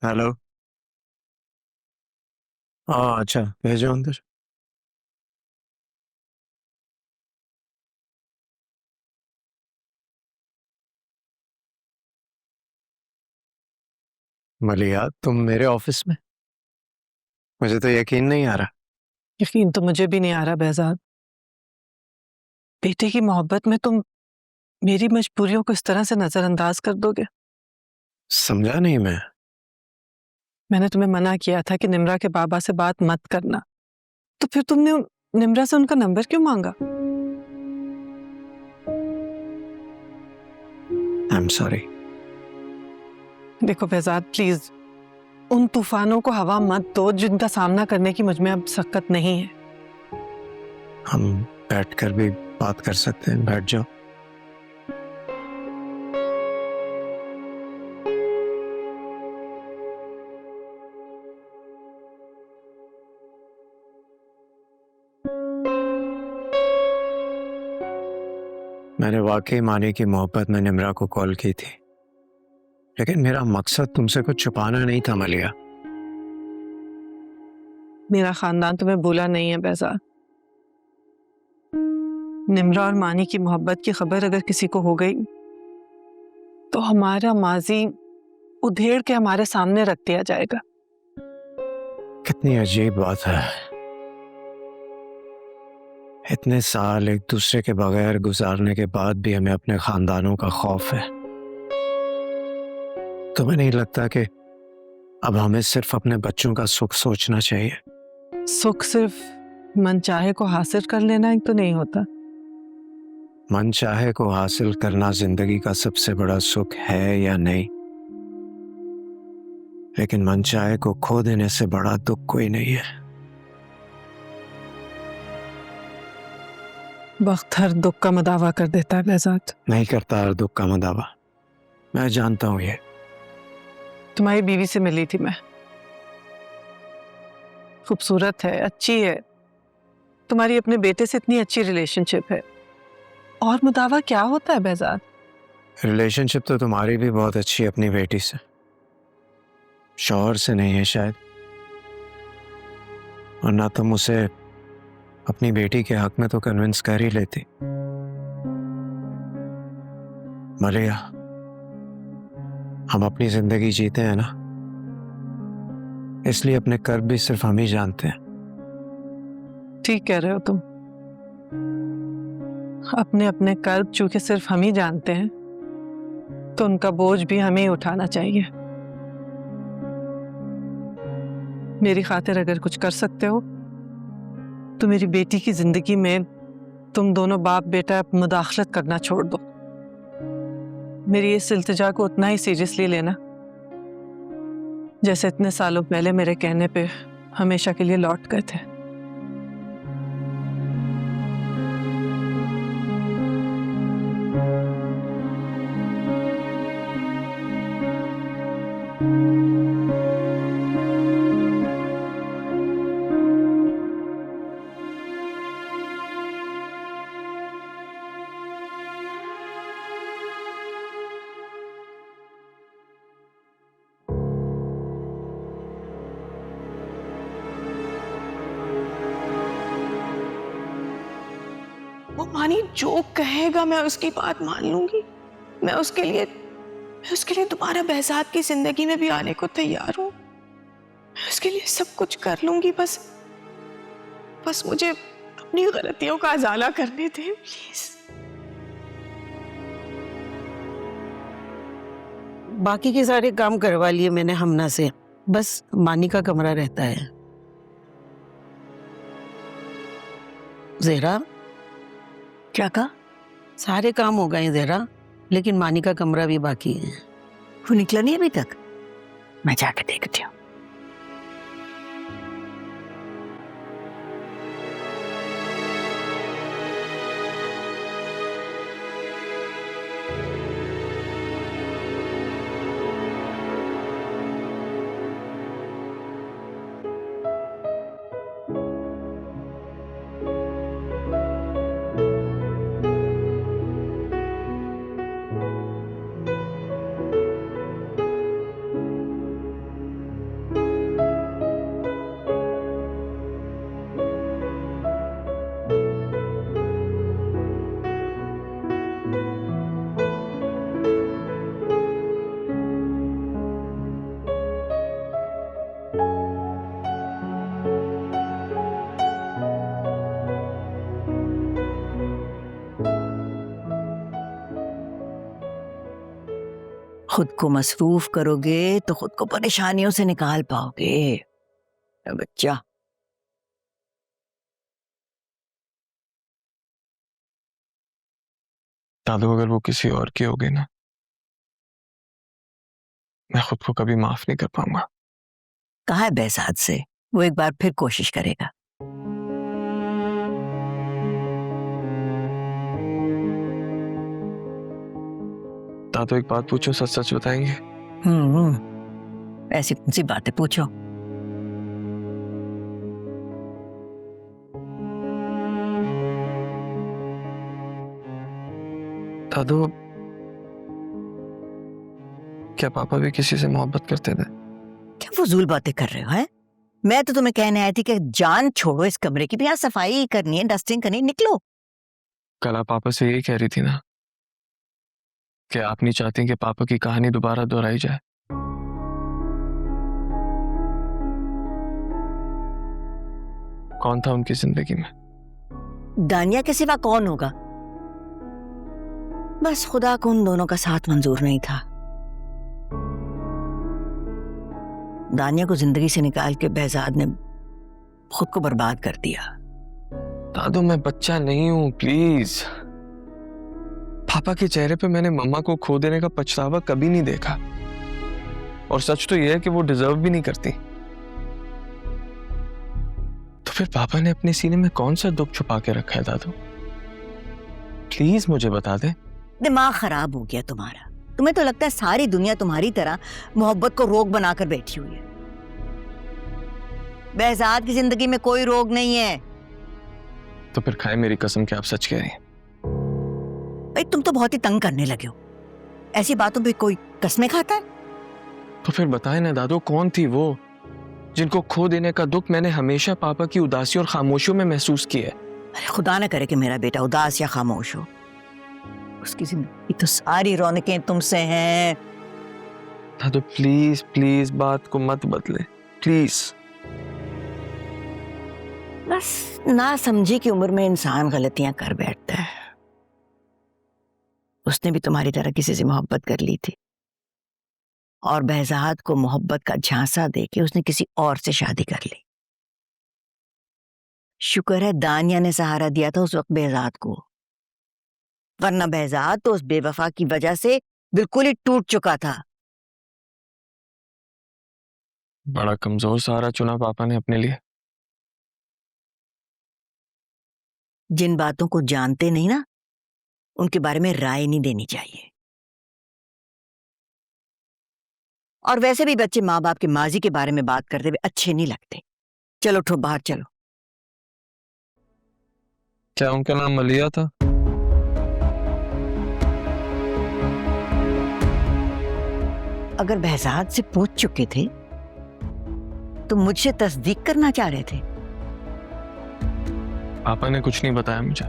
Hello. हाँ अच्छा, भेजो अंदर। मलिया, तुम मेरे ऑफिस में? मुझे तो यकीन नहीं आ रहा। यकीन तो मुझे भी नहीं आ रहा behzad। बेटे की मोहब्बत में तुम मेरी मजबूरियों को इस तरह से नजरअंदाज कर दोगे। समझा नहीं मैं। मैंने तुम्हें मना किया था कि निम्रा के बाबा से बात मत करना, तो फिर तुमने निम्रा से उनका नंबर क्यों मांगा? I am sorry. देखो behzad, प्लीज उन तूफानों को हवा मत दो जिनका सामना करने की मुझ में अब सकत नहीं है। हम बैठकर भी बात कर सकते हैं, बैठ जाओ। मैंने वाकई मानी की मोहब्बत में निम्रा को कॉल की थी, लेकिन मेरा मकसद तुमसे कुछ छुपाना नहीं था मलिया। मेरा खानदान तुम्हें भूला नहीं है behzad। निम्रा और मानी की मोहब्बत की खबर अगर किसी को हो गई तो हमारा माजी उधेड़ के हमारे सामने रख दिया जाएगा। कितनी अजीब बात है, इतने साल एक दूसरे के बगैर गुजारने के बाद भी हमें अपने खानदानों का खौफ है। तुम्हें नहीं लगता कि अब हमें सिर्फ अपने बच्चों का सुख सोचना चाहिए? सुख सिर्फ मनचाहे को हासिल कर लेना ही तो नहीं होता। मन चाहे को हासिल करना जिंदगी का सबसे बड़ा सुख है या नहीं, लेकिन मन चाहे को खो देने से बड़ा दुख कोई नहीं है। वक्त हर दुख का मदावा कर देता है behzad। नहीं करता हर दुख का मदावा, मैं जानता हूं ये। तुम्हारी बीवी से मिली थी मैं, खूबसूरत है, अच्छी है, तुम्हारी अपने बेटे से इतनी अच्छी रिलेशनशिप है, और मुदावा क्या होता है behzad? रिलेशनशिप तो तुम्हारी भी बहुत अच्छी है अपनी बेटी से, शौहर से नहीं है शायद, वरना तुम उसे अपनी बेटी के हक में तो कन्विंस कर ही लेती। मलिया, हम अपनी जिंदगी जीते हैं ना, इसलिए अपने कर्म भी सिर्फ हम ही जानते हैं। ठीक कह रहे हो तुम। अपने अपने कर्म चूंकि सिर्फ हम ही जानते हैं, तो उनका बोझ भी हमें ही उठाना चाहिए। मेरी खातिर अगर कुछ कर सकते हो तो मेरी बेटी की जिंदगी में तुम दोनों बाप बेटा मुदाखलत करना छोड़ दो। मेरी इस इल्तिजा को उतना ही सीरियसली लेना जैसे इतने सालों पहले मेरे कहने पे हमेशा के लिए लौट गए थे। वो मानी जो कहेगा मैं उसकी बात मान लूंगी। मैं उसके लिए दोबारा behzad की जिंदगी में भी आने को तैयार हूँ। मैं उसके लिए सब कुछ कर लूंगी, बस बस मुझे अपनी गलतियों का अजाला करने दें प्लीज। बाकी के सारे काम करवा लिए मैंने हमना से, बस मानी का कमरा रहता है। ज़ेहरा, क्या कहा? सारे काम हो गए ज़ेहरा, लेकिन मानी का कमरा भी बाकी है। वो निकला नहीं अभी तक? मैं जाकर देखती हूँ। खुद को मसरूफ करोगे तो खुद को परेशानियों से निकाल पाओगे बच्चा। दादू अगर वो किसी और की होगी ना, मैं खुद को कभी माफ नहीं कर पाऊंगा। कहा है बेहसाद से वो एक बार फिर कोशिश करेगा। दादू एक बात पूछूं, सच सच बताएंगे? ऐसी कौन सी बातें पूछो। दादू, क्या पापा भी किसी से मोहब्बत करते थे? क्या फजूल बातें कर रहे हो हैं? मैं तो तुम्हें कहने आई थी कि जान छोड़ो इस कमरे की भी, यहाँ सफाई करनी है, डस्टिंग करनी है, निकलो। कल आप पापा से यही कह रही थी ना कि आप नहीं चाहती कि पापा की कहानी दोबारा दोहराई जाए। कौन था उनकी जिंदगी में? दानिया के सिवा कौन होगा? बस खुदा को उन दोनों का साथ मंजूर नहीं था। दानिया को जिंदगी से निकाल के behzad ने खुद को बर्बाद कर दिया। दादू, मैं बच्चा नहीं हूं, प्लीज। पापा के चेहरे पे मैंने मम्मा को खो देने का पछतावा कभी नहीं देखा, और सच तो यह है कि वो डिजर्व भी नहीं करती। तो फिर पापा ने अपने सीने में कौन सा दुख छुपा के रखा है दादू? प्लीज मुझे बता दे। दिमाग खराब हो गया तुम्हारा। तुम्हें तो लगता है सारी दुनिया तुम्हारी तरह मोहब्बत को रोग बनाकर बैठी हुई है। behzad की जिंदगी में कोई रोग नहीं है। तो फिर खाए मेरी कसम कि आप सच कह रही हैं। भाई तुम तो बहुत ही तंग करने लगे हो। ऐसी बातों पे कोई कसमें खाता है? तो फिर बताएं ना दादू, कौन थी वो जिनको खो देने का दुख मैंने हमेशा पापा की उदासी और खामोशियों में महसूस किया है? अरे खुदा ना करे कि मेरा बेटा उदास या खामोश हो। उसकी जिंदगी तो सारी रौनकें तुमसे हैं। दादू प्लीज प्लीज बात को मत बदले, प्लीज। बस ना समझी की उम्र में इंसान गलतियां कर बैठता है। उसने भी तुम्हारी तरह किसी से मोहब्बत कर ली थी, और behzad को मोहब्बत का झांसा देके उसने किसी और से शादी कर ली। शुक्र है दानिया ने सहारा दिया था उस वक्त behzad को, वरना behzad तो उस बेवफा की वजह से बिल्कुल ही टूट चुका था। बड़ा कमजोर सहारा चुना पापा ने अपने लिए। जिन बातों को जानते नहीं ना, उनके बारे में राय नहीं देनी चाहिए। और वैसे भी बच्चे माँ बाप के माजी के बारे में बात करते हुए अच्छे नहीं लगते। चलो उठो, बाहर चलो। क्या उनका नाम मलिया था? अगर behzad से पूछ चुके थे तो मुझसे तस्दीक करना चाह रहे थे। पापा ने कुछ नहीं बताया मुझे।